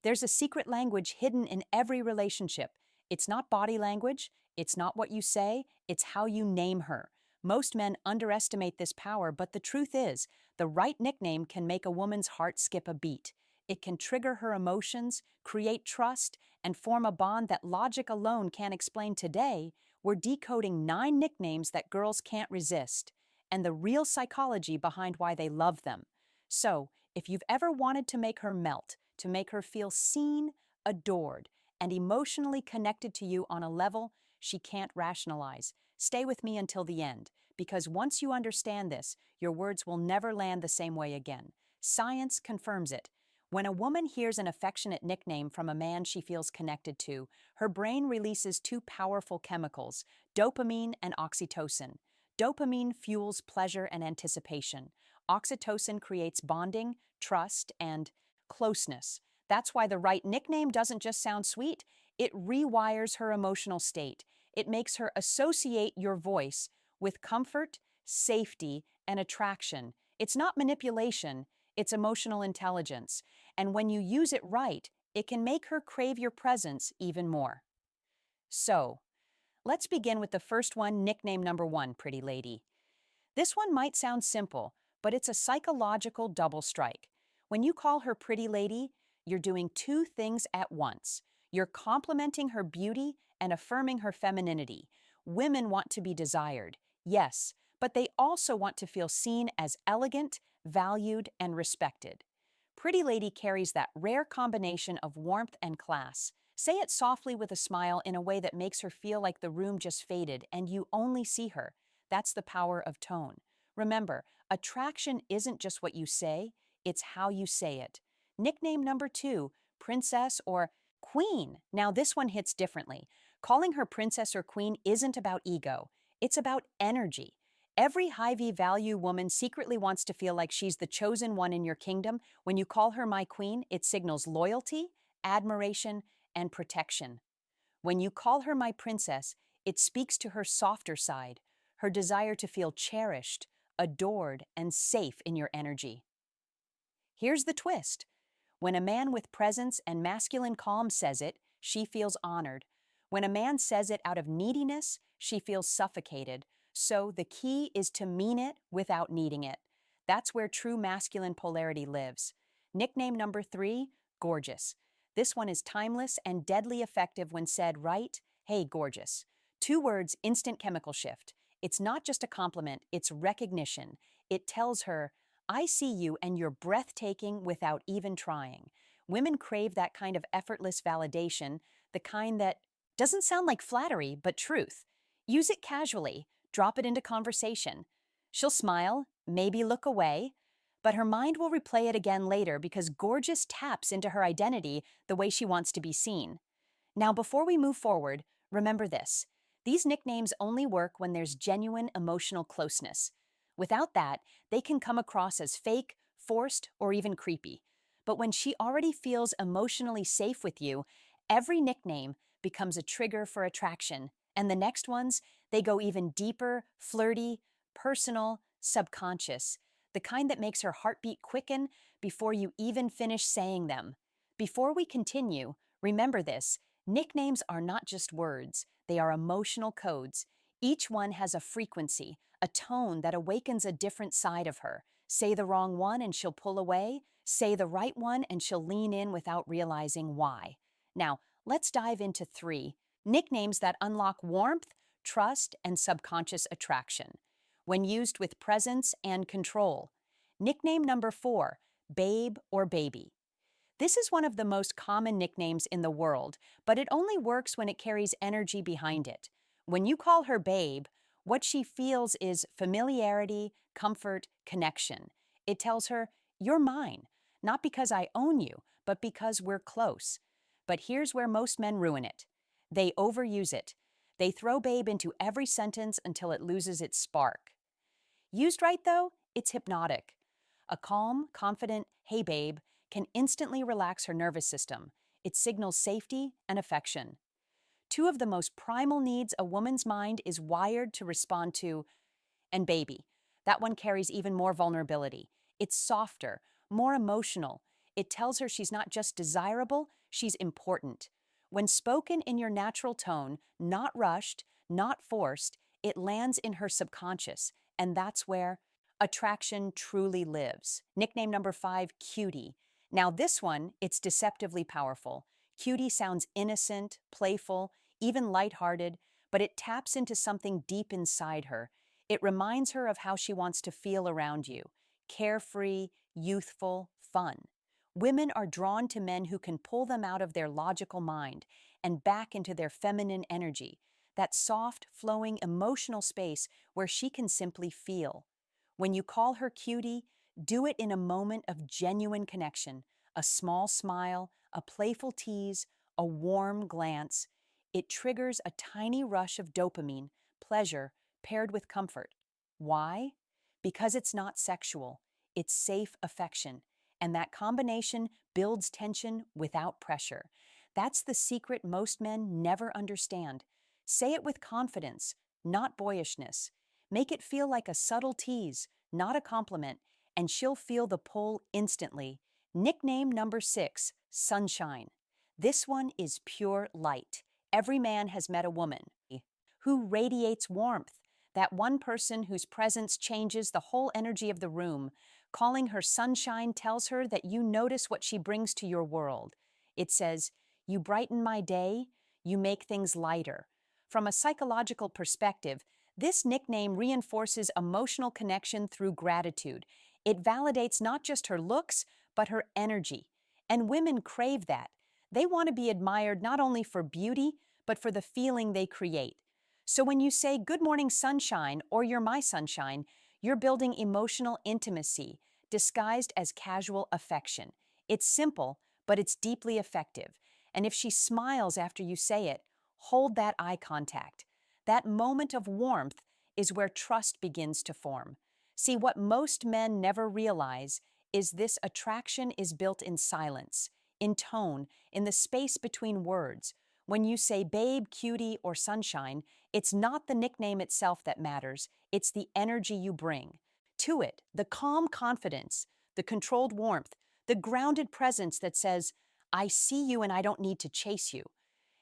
There's a secret language hidden in every relationship. It's not body language, it's not what you say, it's how you name her. Most men underestimate this power, but the truth is, the right nickname can make a woman's heart skip a beat. It can trigger her emotions, create trust, and form a bond that logic alone can't explain. Today. We're decoding 9 nicknames that girls can't resist, and the real psychology behind why they love them. So, if you've ever wanted to make her melt, to make her feel seen, adored, and emotionally connected to you on a level she can't rationalize, stay with me until the end, because once you understand this, your words will never land the same way again. Science confirms it. When a woman hears an affectionate nickname from a man she feels connected to, her brain releases 2 powerful chemicals, dopamine and oxytocin. Dopamine fuels pleasure and anticipation. Oxytocin creates bonding, trust, and closeness. That's why the right nickname doesn't just sound sweet, it rewires her emotional state. It makes her associate your voice with comfort, safety, and attraction. It's not manipulation, it's emotional intelligence. And when you use it right, it can make her crave your presence even more. So, let's begin with the first one, nickname number 1, pretty lady. This one might sound simple, but it's a psychological double strike. When you call her pretty lady, you're doing 2 things at once. You're complimenting her beauty and affirming her femininity. Women want to be desired, yes, but they also want to feel seen as elegant, valued, and respected. Pretty lady carries that rare combination of warmth and class. Say it softly with a smile in a way that makes her feel like the room just faded and you only see her. That's the power of tone. Remember, attraction isn't just what you say, it's how you say it. Nickname number 2, princess or queen. Now this one hits differently. Calling her princess or queen isn't about ego, it's about energy. Every high value woman secretly wants to feel like she's the chosen one in your kingdom. When you call her my queen, it signals loyalty, admiration, and protection. When you call her my princess, it speaks to her softer side, her desire to feel cherished, adored, and safe in your energy. Here's the twist. When a man with presence and masculine calm says it, she feels honored. When a man says it out of neediness, she feels suffocated. So the key is to mean it without needing it. That's where true masculine polarity lives. Nickname number 3, gorgeous. This one is timeless and deadly effective when said right. Hey, gorgeous. 2 words, instant chemical shift. It's not just a compliment, it's recognition. It tells her, I see you and you're breathtaking without even trying. Women crave that kind of effortless validation, the kind that doesn't sound like flattery, but truth. Use it casually, drop it into conversation. She'll smile, maybe look away, but her mind will replay it again later because gorgeous taps into her identity the way she wants to be seen. Now, before we move forward, remember this. These nicknames only work when there's genuine emotional closeness. Without that, they can come across as fake, forced, or even creepy. But when she already feels emotionally safe with you, every nickname becomes a trigger for attraction. And the next ones, they go even deeper, flirty, personal, subconscious, the kind that makes her heartbeat quicken before you even finish saying them. Before we continue, remember this. Nicknames are not just words, they are emotional codes. Each one has a frequency, a tone that awakens a different side of her. Say the wrong one and she'll pull away. Say the right one and she'll lean in without realizing why. Now, let's dive into 3 nicknames that unlock warmth, trust, and subconscious attraction. When used with presence and control. Nickname number 4, babe or baby. This is one of the most common nicknames in the world, but it only works when it carries energy behind it. When you call her babe, what she feels is familiarity, comfort, connection. It tells her, you're mine, not because I own you, but because we're close. But here's where most men ruin it. They overuse it. They throw babe into every sentence until it loses its spark. Used right, though, it's hypnotic. A calm, confident, hey babe, can instantly relax her nervous system. It signals safety and affection. 2 of the most primal needs a woman's mind is wired to respond to, and baby. That one carries even more vulnerability. It's softer, more emotional. It tells her she's not just desirable, she's important. When spoken in your natural tone, not rushed, not forced, it lands in her subconscious, and that's where attraction truly lives. Nickname number 5, cutie. Now this one, it's deceptively powerful. Cutie sounds innocent, playful, even lighthearted, but it taps into something deep inside her. It reminds her of how she wants to feel around you. Carefree, youthful, fun. Women are drawn to men who can pull them out of their logical mind and back into their feminine energy, that soft, flowing, emotional space where she can simply feel. When you call her cutie, do it in a moment of genuine connection, a small smile, a playful tease, a warm glance. It triggers a tiny rush of dopamine, pleasure, paired with comfort. Why? Because it's not sexual, it's safe affection, and that combination builds tension without pressure. That's the secret most men never understand. Say it with confidence, not boyishness. Make it feel like a subtle tease, not a compliment, and she'll feel the pull instantly. Nickname number 6, sunshine. This one is pure light. Every man has met a woman who radiates warmth, that one person whose presence changes the whole energy of the room. Calling her sunshine tells her that you notice what she brings to your world. It says, "You brighten my day, you make things lighter." From a psychological perspective, this nickname reinforces emotional connection through gratitude. It validates not just her looks, but her energy. And women crave that. They want to be admired not only for beauty, but for the feeling they create. So when you say, "Good morning, sunshine," or "You're my sunshine," you're building emotional intimacy, disguised as casual affection. It's simple, but it's deeply effective. And if she smiles after you say it, hold that eye contact. That moment of warmth is where trust begins to form. See, what most men never realize is this attraction is built in silence, in tone, in the space between words. When you say babe, cutie, or sunshine, it's not the nickname itself that matters, it's the energy you bring to it, the calm confidence, the controlled warmth, the grounded presence that says, "I see you and I don't need to chase you."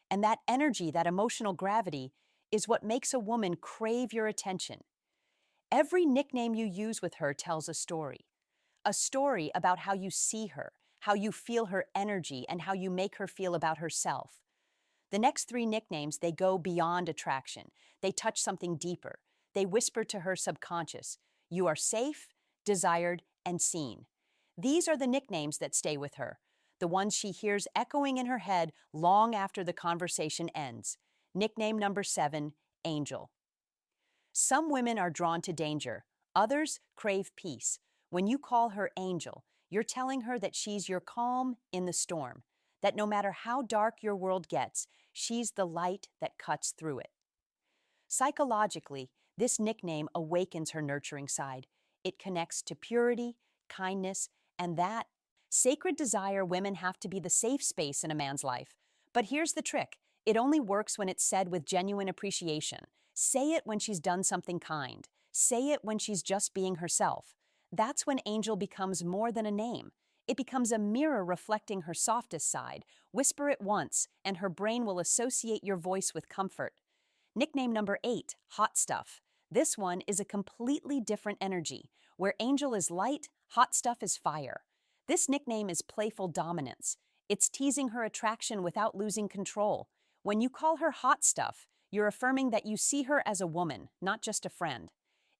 And that energy, that emotional gravity, is what makes a woman crave your attention. Every nickname you use with her tells a story about how you see her, how you feel her energy, and how you make her feel about herself. The next 3 nicknames, they go beyond attraction. They touch something deeper. They whisper to her subconscious, "You are safe, desired, and seen." These are the nicknames that stay with her, the ones she hears echoing in her head long after the conversation ends. Nickname number 7, Angel. Some women are drawn to danger, others crave peace. When you call her Angel, you're telling her that she's your calm in the storm, that no matter how dark your world gets, she's the light that cuts through it. Psychologically, this nickname awakens her nurturing side. It connects to purity, kindness, and that sacred desire. Women have to be the safe space in a man's life. But here's the trick. It only works when it's said with genuine appreciation. Say it when she's done something kind. Say it when she's just being herself. That's when Angel becomes more than a name. It becomes a mirror reflecting her softest side. Whisper it once, and her brain will associate your voice with comfort. Nickname number 8, Hot Stuff. This one is a completely different energy. Where Angel is light, Hot Stuff is fire. This nickname is playful dominance. It's teasing her attraction without losing control. When you call her Hot Stuff, you're affirming that you see her as a woman, not just a friend.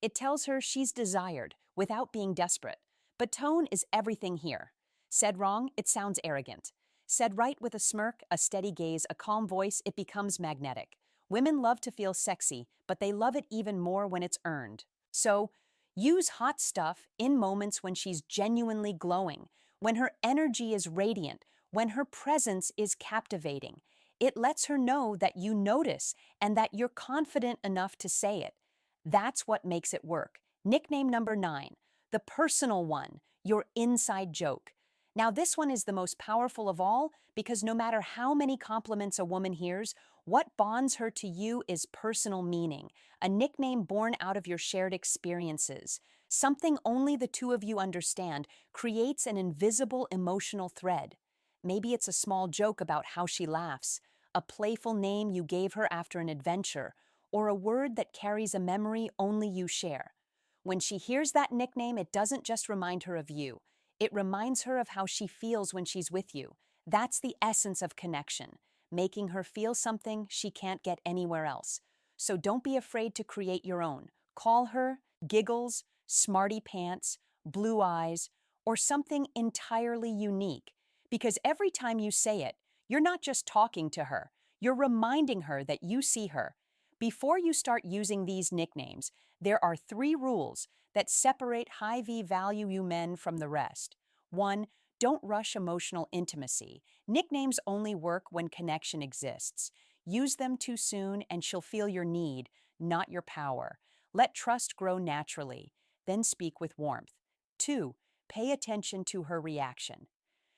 It tells her she's desired without being desperate. But tone is everything here. Said wrong, it sounds arrogant. Said right with a smirk, a steady gaze, a calm voice, it becomes magnetic. Women love to feel sexy, but they love it even more when it's earned. So, use Hot Stuff in moments when she's genuinely glowing, when her energy is radiant, when her presence is captivating. It lets her know that you notice and that you're confident enough to say it. That's what makes it work. Nickname number 9, the personal one, your inside joke. Now, this one is the most powerful of all because no matter how many compliments a woman hears, what bonds her to you is personal meaning, a nickname born out of your shared experiences. Something only the two of you understand creates an invisible emotional thread. Maybe it's a small joke about how she laughs, a playful name you gave her after an adventure, or a word that carries a memory only you share. When she hears that nickname, it doesn't just remind her of you. It reminds her of how she feels when she's with you. That's the essence of connection, making her feel something she can't get anywhere else. So don't be afraid to create your own. Call her Giggles, Smarty Pants, Blue Eyes, or something entirely unique. Because every time you say it, you're not just talking to her, you're reminding her that you see her. Before you start using these nicknames, there are three rules that separate high V value you men from the rest. 1. Don't rush emotional intimacy. Nicknames only work when connection exists. Use them too soon and she'll feel your need, not your power. Let trust grow naturally, then speak with warmth. 2. Pay attention to her reaction.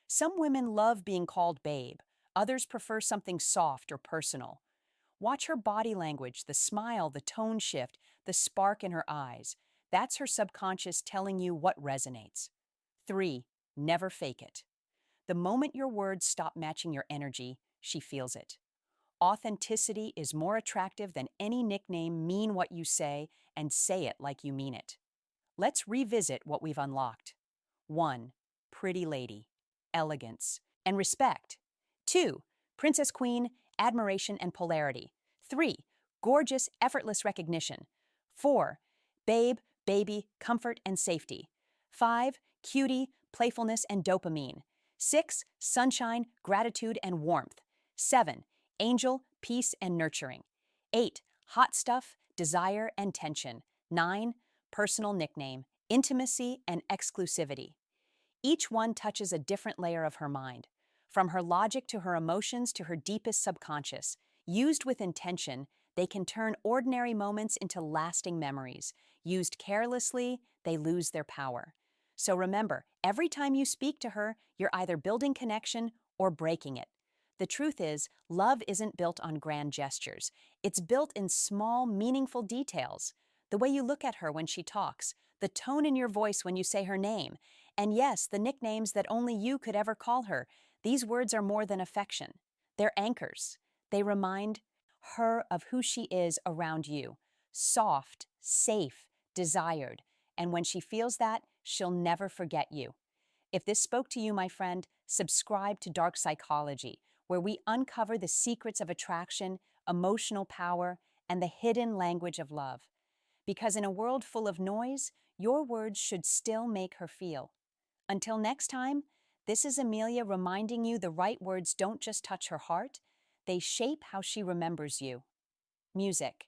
Some women love being called babe, others prefer something soft or personal. Watch her body language, the smile, the tone shift, the spark in her eyes. That's her subconscious telling you what resonates. 3. Never fake it. The moment your words stop matching your energy, she feels it. Authenticity is more attractive than any nickname. Mean what you say and say it like you mean it. Let's revisit what we've unlocked. 1. Pretty lady, elegance, and respect. 2. Princess queen, admiration and polarity. 3. Gorgeous, effortless recognition. 4. Babe, baby, comfort and safety. 5. Cutie, playfulness and dopamine. 6. Sunshine, gratitude and warmth. 7. Angel, peace and nurturing. 8. Hot stuff, desire and tension. 9. Personal nickname, intimacy and exclusivity. Each one touches a different layer of her mind, from her logic to her emotions to her deepest subconscious. Used with intention, they can turn ordinary moments into lasting memories. Used carelessly, they lose their power. So remember, every time you speak to her, you're either building connection or breaking it. The truth is, love isn't built on grand gestures. It's built in small, meaningful details. The way you look at her when she talks, the tone in your voice when you say her name, and yes, the nicknames that only you could ever call her. These words are more than affection. They're anchors. They remind her of who she is around you. Soft, safe, desired. And when she feels that, she'll never forget you. If this spoke to you, my friend, subscribe to Dark Psychology, where we uncover the secrets of attraction, emotional power, and the hidden language of love. Because in a world full of noise, your words should still make her feel. Until next time, this is Amelia reminding you the right words don't just touch her heart, they shape how she remembers you. Music.